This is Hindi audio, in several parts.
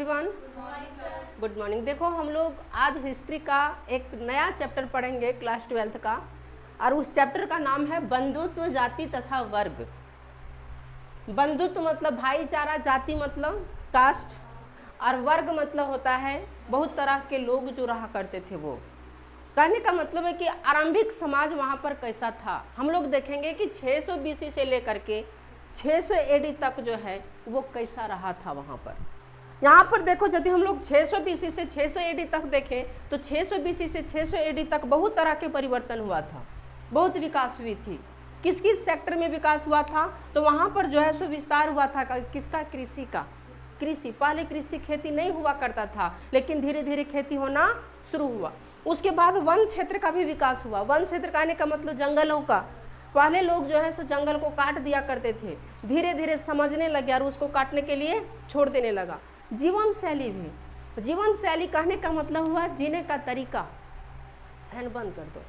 Everyone, good morning. देखो हम लोग आज हिस्ट्री का एक नया चैप्टर पढ़ेंगे क्लास 12th का, और उस चैप्टर का नाम है बंधुत्व, जाति तथा वर्ग। बंधुत्व मतलब भाईचारा, जाति मतलब कास्ट, और वर्ग मतलब होता है बहुत तरह के लोग जो रहा करते थे। वो कहने का मतलब है कि आरंभिक समाज वहाँ पर कैसा था। हम लोग देखेंगे कि 600 BC से लेकर के 600 AD तक जो है वो कैसा रहा था वहाँ पर। यहाँ पर देखो, यदि हम लोग 600 BC से 600 AD तक देखें तो 600 BC से 600 AD तक बहुत तरह के परिवर्तन हुआ था, बहुत विकास हुई थी। किस किस सेक्टर में विकास हुआ था? तो वहाँ पर जो है सो विस्तार हुआ था किसका? कृषि का। कृषि, पहले कृषि खेती नहीं हुआ करता था, लेकिन धीरे धीरे खेती होना शुरू हुआ। उसके बाद वन क्षेत्र का भी विकास हुआ। वन क्षेत्र का आने का मतलब जंगलों का। पहले लोग जो है सो जंगल को काट दिया करते थे, धीरे धीरे समझने लगे और उसको काटने के लिए छोड़ देने लगा। जीवन शैली भी, जीवन शैली कहने का मतलब हुआ जीने का तरीका। फैन बंद कर दो।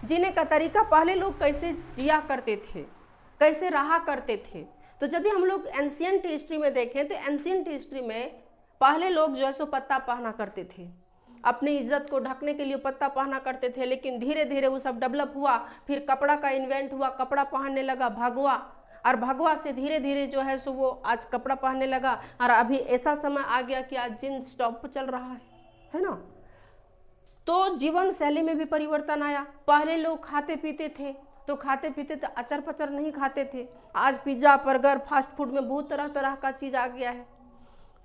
जीने का तरीका, पहले लोग कैसे जिया करते थे, कैसे रहा करते थे। तो यदि हम लोग एंशिएंट हिस्ट्री में देखें तो एंशिएंट हिस्ट्री में पहले लोग जो है सो पत्ता पहना करते थे, अपनी इज्जत को ढकने के लिए पत्ता पहना करते थे। लेकिन धीरे धीरे वो सब डेवलप हुआ, फिर कपड़ा का इन्वेंट हुआ, कपड़ा पहनने लगा भगवा, और भगवा से धीरे धीरे जो है सो वो आज कपड़ा पहनने लगा। और अभी ऐसा समय आ गया कि आज जींस टॉप चल रहा है ना। तो जीवन शैली में भी परिवर्तन आया। पहले लोग खाते पीते थे तो खाते पीते थे, अचर पचर नहीं खाते थे। आज पिज्जा, बर्गर, फास्ट फूड में बहुत तरह तरह का चीज़ आ गया है।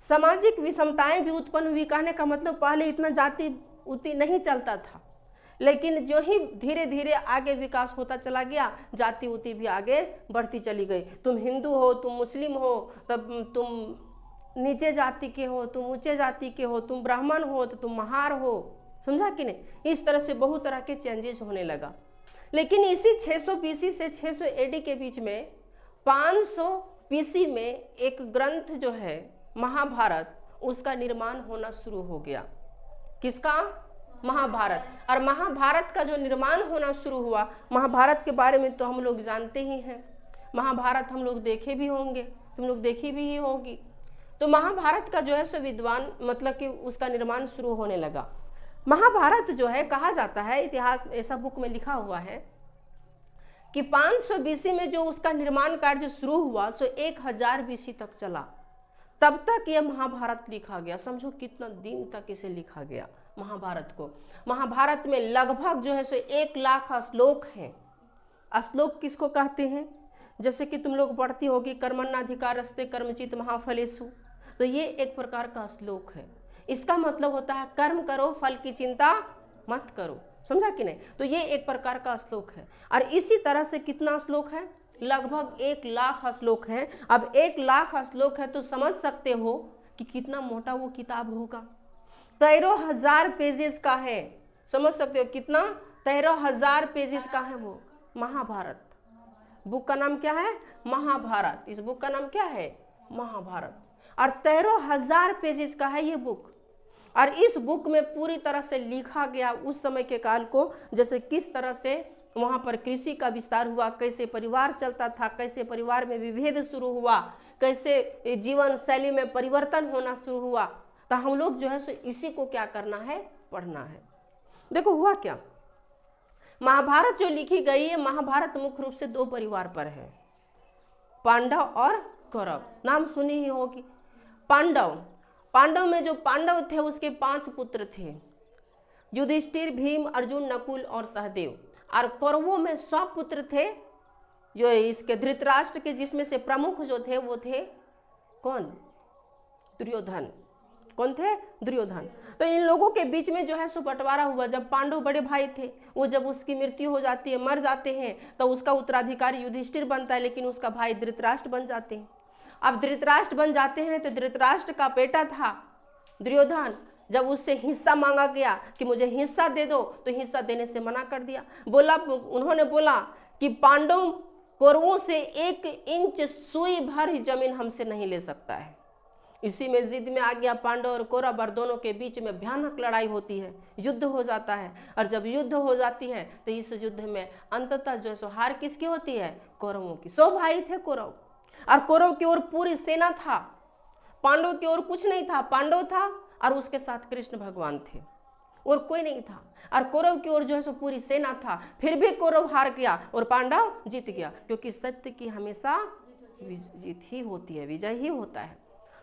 सामाजिक विषमताएं भी उत्पन्न हुई। कहने का मतलब पहले इतना जाति उति नहीं चलता था, लेकिन जो ही धीरे धीरे आगे विकास होता चला गया, जाति उति भी आगे बढ़ती चली गई। तुम हिंदू हो, तुम मुस्लिम हो, तब तुम नीचे जाति के हो, तुम ऊंचे जाति के हो, तुम ब्राह्मण हो तो तुम महार हो। समझा कि नहीं? इस तरह से बहुत तरह के चेंजेस होने लगा। लेकिन इसी 600 BC से 600 AD के बीच में 500 BC में एक ग्रंथ जो है महाभारत, उसका निर्माण होना शुरू हो गया। किसका? महाभारत। और महाभारत का जो निर्माण होना शुरू हुआ, महाभारत के बारे में तो हम लोग जानते ही हैं। महाभारत हम लोग देखे भी होंगे, तुम लोग देखी भी ही होगी। तो महाभारत का जो है सो विद्वान मतलब कि उसका निर्माण शुरू होने लगा। महाभारत जो है, कहा जाता है, इतिहास ऐसा बुक में लिखा हुआ है कि 500 BC में जो उसका निर्माण कार्य शुरू हुआ सो 1000 BC तक चला। तब तक यह महाभारत लिखा गया। समझो कितना दिन तक इसे लिखा गया महाभारत को। महाभारत में लगभग जो है सो 1 लाख श्लोक हैं। श्लोक किसको कहते हैं? जैसे कि तुम लोग पढ़ती होगी कर्मण्यधिकारस्ते कर्मचित महाफलेषु, तो ये एक प्रकार का श्लोक है। इसका मतलब होता है कर्म करो, फल की चिंता मत करो। समझा कि नहीं? तो ये एक प्रकार का श्लोक है। और इसी तरह से कितना श्लोक है? लगभग 1 लाख श्लोक है। अब 1 लाख श्लोक है तो समझ सकते हो कि कितना मोटा वो किताब होगा। 13,000 पेजेस का है। समझ सकते हो कितना? 13,000 पेजेस का है वो महाभारत। बुक का नाम क्या है? महाभारत। इस बुक का नाम क्या है? महाभारत। और 13,000 पेजेस का है ये बुक। और इस बुक में पूरी तरह से लिखा गया उस समय के काल को, जैसे किस तरह से वहाँ पर कृषि का विस्तार हुआ, कैसे परिवार चलता था, कैसे परिवार में विभेद शुरू हुआ, कैसे जीवन शैली में परिवर्तन होना शुरू हुआ। तो हम लोग जो है सो इसी को क्या करना है? पढ़ना है। देखो हुआ क्या, महाभारत जो लिखी गई है, महाभारत मुख्य रूप से 2 परिवार पर है, पांडव और कौरव। नाम सुनी ही होगी। पांडव में जो पांडव थे उसके 5 पुत्र थे, युधिष्ठिर, भीम, अर्जुन, नकुल और सहदेव। और कौरवों में 100 पुत्र थे, जो इसके धृतराष्ट्र के, जिसमें से प्रमुख जो थे वो थे कौन? दुर्योधन। कौन थे? दुर्योधन। तो इन लोगों के बीच में जो है सो बंटवारा हुआ। जब पांडव बड़े भाई थे, वो जब उसकी मृत्यु हो जाती है, मर जाते हैं, तो उसका उत्तराधिकारी युधिष्ठिर बनता है, लेकिन उसका भाई धृतराष्ट्र बन जाते हैं। अब धृतराष्ट्र बन जाते हैं तो धृतराष्ट्र का बेटा था दुर्योधन, जब उससे हिस्सा मांगा गया कि मुझे हिस्सा दे दो, तो हिस्सा देने से मना कर दिया। उन्होंने बोला कि पांडव कौरवों से 1 इंच सुई भर ही जमीन हमसे नहीं ले सकता है। इसी में जिद में आ गया पांडव और कौरव, और दोनों के बीच में भयानक लड़ाई होती है, युद्ध हो जाता है। और जब युद्ध हो जाती है तो इस युद्ध में अंततः जो सो हार किसकी होती है? कौरवों की। 100 भाई थे कौरव, और कौरव की ओर पूरी सेना था। पांडव की ओर कुछ नहीं था, पांडव था और उसके साथ कृष्ण भगवान थे और कोई नहीं था। और कौरव की ओर जो है सो पूरी सेना था, फिर भी कौरव हार गया और पांडव जीत गया, क्योंकि सत्य की हमेशा जीत ही होती है, विजय ही होता है।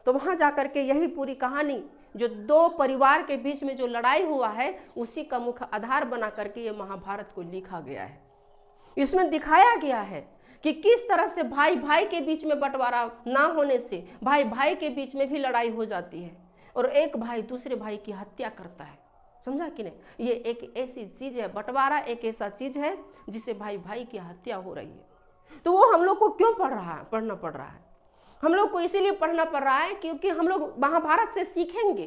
तो वहां जाकर के यही पूरी कहानी जो दो परिवार के बीच में जो लड़ाई हुआ है उसी का मुख्य आधार बना करके ये महाभारत को लिखा गया है। इसमें दिखाया गया है कि किस तरह से भाई भाई के बीच में बंटवारा ना होने से भाई भाई के बीच में भी लड़ाई हो जाती है और एक भाई दूसरे भाई की हत्या करता है। समझा कि नहीं? ये एक ऐसी चीज है, बंटवारा एक ऐसा चीज है जिसे भाई भाई की हत्या हो रही है। तो वो हम लोग को क्यों पढ़ना पड़ रहा है? हम लोग को इसीलिए पढ़ना पड़ रहा है क्योंकि हम लोग महाभारत से सीखेंगे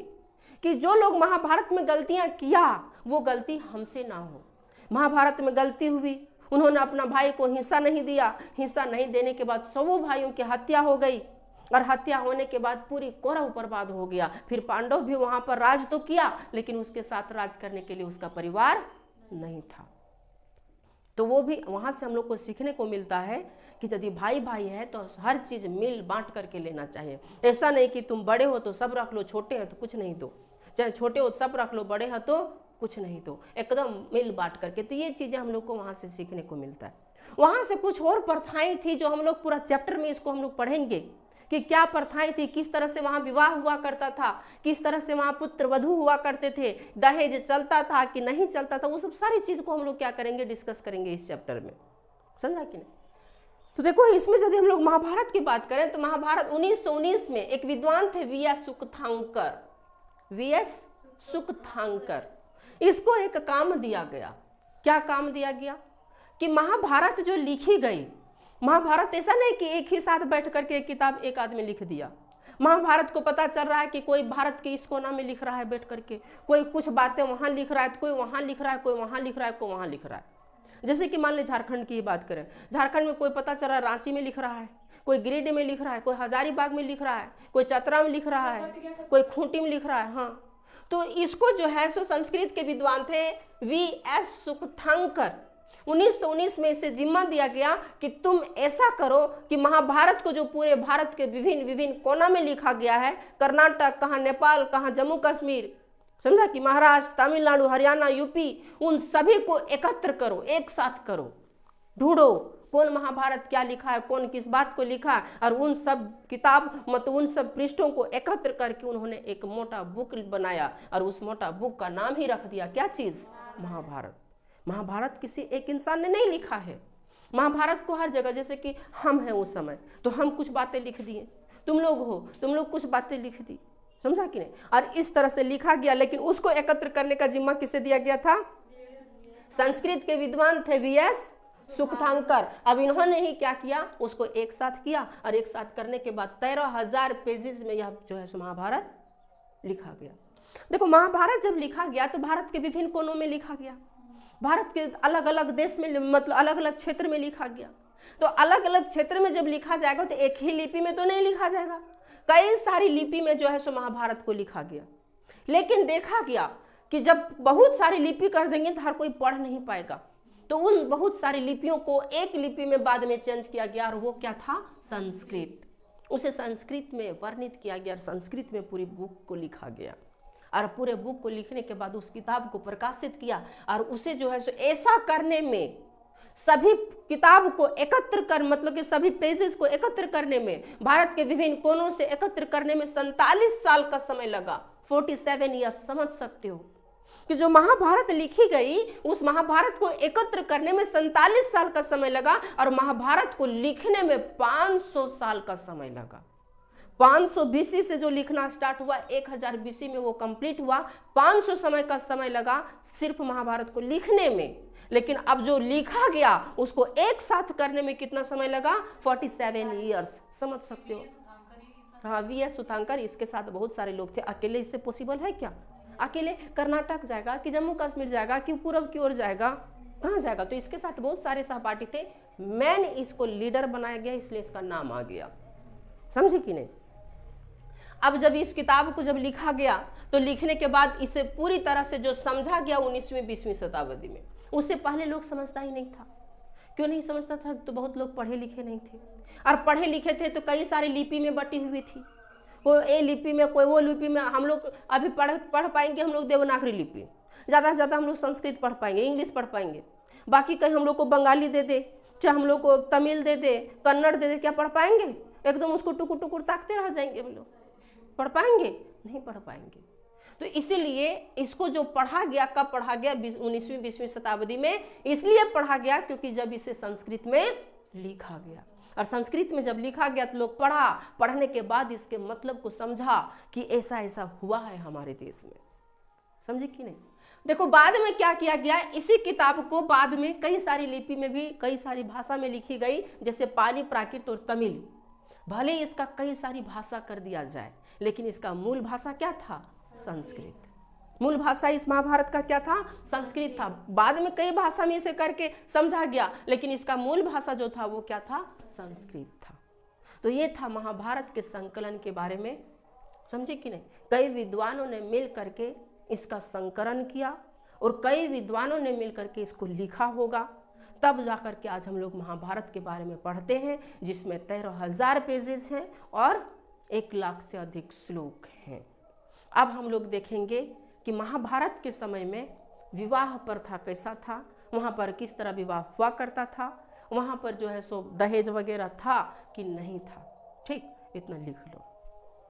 कि जो लोग महाभारत में गलतियां किया वो गलती हमसे ना हो। महाभारत में गलती हुई, उन्होंने अपना भाई को हिस्सा नहीं दिया, हिस्सा नहीं देने के बाद सबों भाइयों की हत्या हो गई और हत्या होने के बाद पूरी कौरव बर्बाद हो गया। फिर पांडव भी वहां पर राज तो किया लेकिन उसके साथ राज करने के लिए उसका परिवार नहीं था। तो वो भी वहां से हम लोग को सीखने को मिलता है कि यदि भाई भाई है तो हर चीज मिल बांट करके लेना चाहिए। ऐसा नहीं कि तुम बड़े हो तो सब रख लो, छोटे हैं तो कुछ नहीं दो, चाहे छोटे हो तो सब रख लो, बड़े हैं तो कुछ नहीं दो, एकदम मिल बांट करके। तो ये चीजें हम लोग को वहां से सीखने को मिलता है। वहां से कुछ और प्रथाएं थी जो हम लोग पूरा चैप्टर में इसको हम लोग पढ़ेंगे कि क्या प्रथाएं थी, किस तरह से वहां विवाह हुआ करता था, किस तरह से वहां पुत्र वधू हुआ करते थे, दहेज चलता था कि नहीं चलता था, वो सब सारी चीज को हम लोग क्या करेंगे, डिस्कस करेंगे इस चैप्टर में। समझा कि नहीं? तो देखो इसमें यदि हम लोग महाभारत की बात करें तो महाभारत 1919 में एक विद्वान थे वीएस सुकथांकर, इसको एक काम दिया गया। क्या काम दिया गया कि महाभारत जो लिखी गई, महाभारत ऐसा नहीं कि एक ही साथ बैठ करके एक किताब एक आदमी लिख दिया। महाभारत को पता चल रहा है कि कोई भारत के इस कोना में लिख रहा है बैठ करके, कोई कुछ बातें वहां लिख रहा है, कोई वहां लिख रहा है, कोई वहां लिख रहा है, कोई वहां लिख रहा है। जैसे कि मान ली झारखंड की बात करें, झारखंड में कोई पता चल रहा है रांची में लिख रहा है, कोई गिरिडीह में लिख रहा है, कोई हजारीबाग में लिख रहा है, कोई चतरा में लिख रहा है, कोई खूंटी में लिख रहा है। हाँ, तो इसको जो है सो संस्कृत के विद्वान थे वीएस सुकथांकर, 1919 में इसे जिम्मा दिया गया कि तुम ऐसा करो कि महाभारत को जो पूरे भारत के विभिन्न विभिन्न कोना में लिखा गया है, कर्नाटक, कहाँ नेपाल, कहाँ जम्मू कश्मीर, समझा कि महाराष्ट्र, तमिलनाडु, हरियाणा, यूपी, उन सभी को एकत्र करो, एक साथ करो, ढूंढो कौन महाभारत क्या लिखा है, कौन किस बात को लिखा है, और उन सब किताब मतलब उन सब पृष्ठों को एकत्र करके उन्होंने एक मोटा बुक बनाया और उस मोटा बुक का नाम ही रख दिया क्या चीज, महाभारत। महाभारत किसी एक इंसान ने नहीं लिखा है, महाभारत को हर जगह, जैसे कि हम हैं उस समय तो हम कुछ बातें लिख दिए, तुम लोग हो तुम लोग कुछ बातें लिख दी, समझा कि नहीं, और इस तरह से लिखा गया। लेकिन उसको एकत्र करने का जिम्मा किसे दिया गया था, संस्कृत के विद्वान थे वीएस सुकथांकर। अब इन्होंने ही क्या किया, उसको एक साथ किया और एक साथ करने के बाद 13,000 पेजेस में यह जो है महाभारत लिखा गया। देखो महाभारत जब लिखा गया तो भारत के विभिन्न कोनों में लिखा गया, भारत के अलग अलग देश में मतलब अलग अलग क्षेत्र में लिखा गया। तो अलग अलग क्षेत्र में जब लिखा जाएगा तो एक ही लिपि में तो नहीं लिखा जाएगा, कई सारी लिपि में जो है सो महाभारत को लिखा गया। लेकिन देखा गया कि जब बहुत सारी लिपि कर देंगे तो हर कोई पढ़ नहीं पाएगा, तो उन बहुत सारी लिपियों को एक लिपि में बाद में चेंज किया गया और वो क्या था, संस्कृत। उसे संस्कृत में वर्णित किया गया और संस्कृत में पूरी बुक को लिखा गया और पूरे बुक को लिखने के बाद उस किताब को प्रकाशित किया और उसे जो है सो ऐसा करने में, सभी किताब को एकत्र कर मतलब कि सभी पेजेस को एकत्र करने में, भारत के विभिन्न कोनों से एकत्र करने में 47 साल का समय लगा, 47 ईयर्स। समझ सकते हो कि जो महाभारत लिखी गई उस महाभारत को एकत्र करने में 47 साल का समय लगा और महाभारत को लिखने में 500 साल का समय लगा। 500 बीसी से जो लिखना स्टार्ट हुआ 1000 बीसी में वो कंप्लीट हुआ, 500 समय का समय लगा सिर्फ महाभारत को लिखने में। लेकिन अब जो लिखा गया उसको एक साथ करने में कितना समय लगा, 47 ईयर्स। समझ सकते हो। हाँ, वीएस सुकथांकर, इसके साथ बहुत सारे लोग थे। अकेले इससे पॉसिबल है क्या? अकेले कर्नाटक जाएगा कि जम्मू कश्मीर जाएगा कि पूरब की ओर जाएगा, कहाँ जाएगा? तो इसके साथ बहुत सारे सहपाठी थे। मैंने इसको लीडर बनाया गया इसलिए इसका नाम आ गया। समझे कि नहीं? अब जब इस किताब को जब लिखा गया तो लिखने के बाद इसे पूरी तरह से जो समझा गया 19वीं 20वीं शताब्दी में, उससे पहले लोग समझता ही नहीं था। क्यों नहीं समझता था? तो बहुत लोग पढ़े लिखे नहीं थे, और पढ़े लिखे थे तो कई सारी लिपि में बटी हुई थी। कोई ए लिपि में, कोई वो लिपि में। हम लोग अभी पढ़ पाएंगे हम लोग देवनागरी लिपि, ज़्यादा से ज़्यादा हम लोग संस्कृत पढ़ पाएंगे, इंग्लिश पढ़ पाएंगे। बाकी कहीं हम लोग को बंगाली दे दे, चाहे हम लोग को तमिल दे दे, कन्नड़ दे दे, क्या पढ़ पाएंगे? एकदम उसको टुकुर टुकुर ताकते रह जाएंगे हम लोग। पढ़ पाएंगे? नहीं पढ़ पाएंगे। तो इसीलिए इसको जो पढ़ा गया, कब पढ़ा गया? 19वीं 20वीं शताब्दी में इसलिए पढ़ा गया क्योंकि जब इसे संस्कृत में लिखा गया, और संस्कृत में जब लिखा गया तो लोग पढ़ने के बाद इसके मतलब को समझा कि ऐसा ऐसा हुआ है हमारे देश में। समझे कि नहीं? देखो बाद में क्या किया गया, इसी किताब को बाद में कई सारी लिपि में भी, कई सारी भाषा में लिखी गई, जैसे पाली, प्राकृत और तमिल। भले इसका कई सारी भाषा कर दिया जाए, लेकिन इसका मूल भाषा क्या था? संस्कृत। मूल भाषा इस महाभारत का क्या था? संस्कृत था। बाद में कई भाषा में इसे करके समझा गया, लेकिन इसका मूल भाषा जो था वो क्या था? संस्कृत था। तो ये था महाभारत के संकलन के बारे में। समझे कि नहीं? कई विद्वानों ने मिल करके इसका संकलन किया और कई विद्वानों ने मिल करके इसको लिखा होगा, तब जाकर के आज हम लोग महाभारत के बारे में पढ़ते हैं, जिसमें 13,000 पेजेस हैं और 1 लाख से अधिक श्लोक हैं। अब हम लोग देखेंगे कि महाभारत के समय में विवाह प्रथा कैसा था, वहाँ पर किस तरह विवाह हुआ करता था, वहाँ पर जो है सो दहेज वगैरह था कि नहीं था। ठीक, इतना लिख लो।